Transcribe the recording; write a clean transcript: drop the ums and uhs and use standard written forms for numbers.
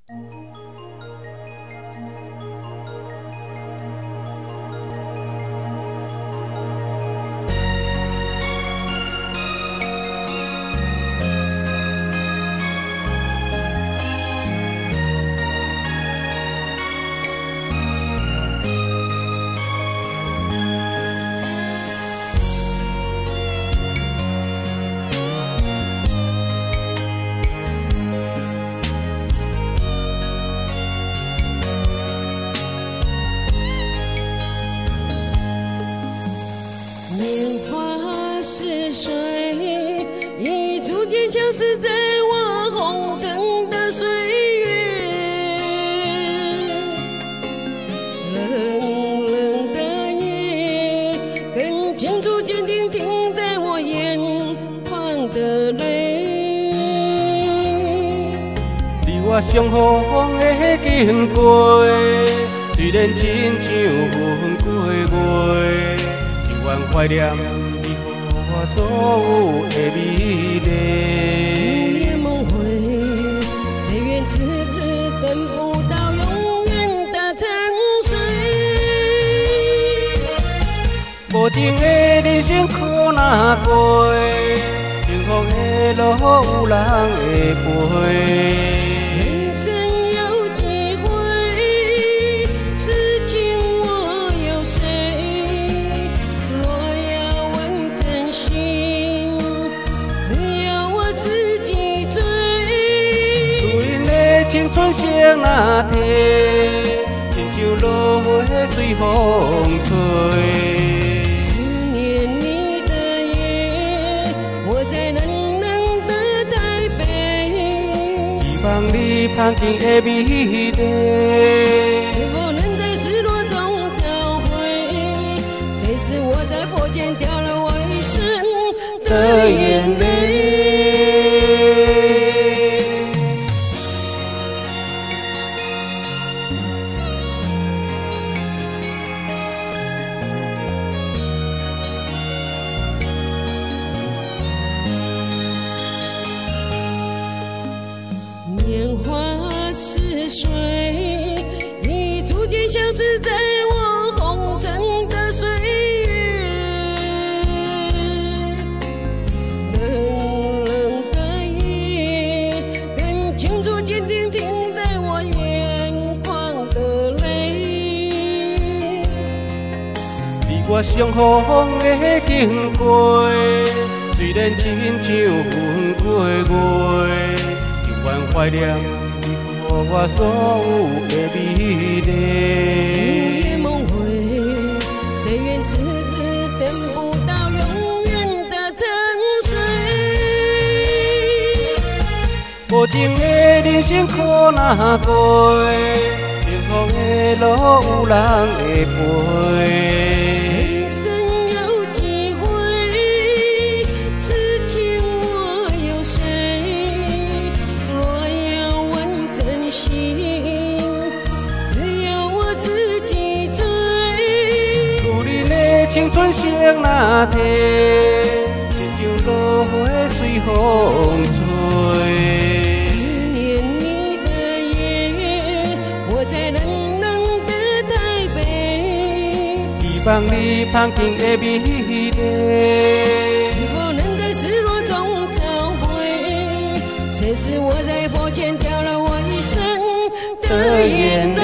年华似水，已逐渐消失在我红尘的岁月。冷冷的夜，更清楚坚定停在我眼眶的泪。你我相逢的经过，虽然亲像分过月。怀念你予我所有的美丽。午夜梦回，谁愿痴痴等不到永远的沉睡？无情的人生苦哪过，幸福的路有人会陪。人生有几回，此情我有谁？青春像那天，亲像落花随风吹。思念你的夜，我在冷冷的台北。希望你旁见的美丽，是否能在失落中找回？谁知我在佛前掉了我一生的眼泪。年华似水，已逐渐消失在我红尘的岁月。冷冷的夜，更清楚坚定停在我眼眶的泪。你我相逢的经过，虽然亲像分过月。怀念你予我所有的美丽。午夜梦回，谁愿痴痴等不到永远的沉睡？无情的人生苦哪过，幸福的路有人会陪。青春像那天，亲像落花随风吹。思念你的夜，我在冷冷的台北。希望你旁见的美丽，是否能在失落中找回？谁知我在佛前掉了我一生的眼泪。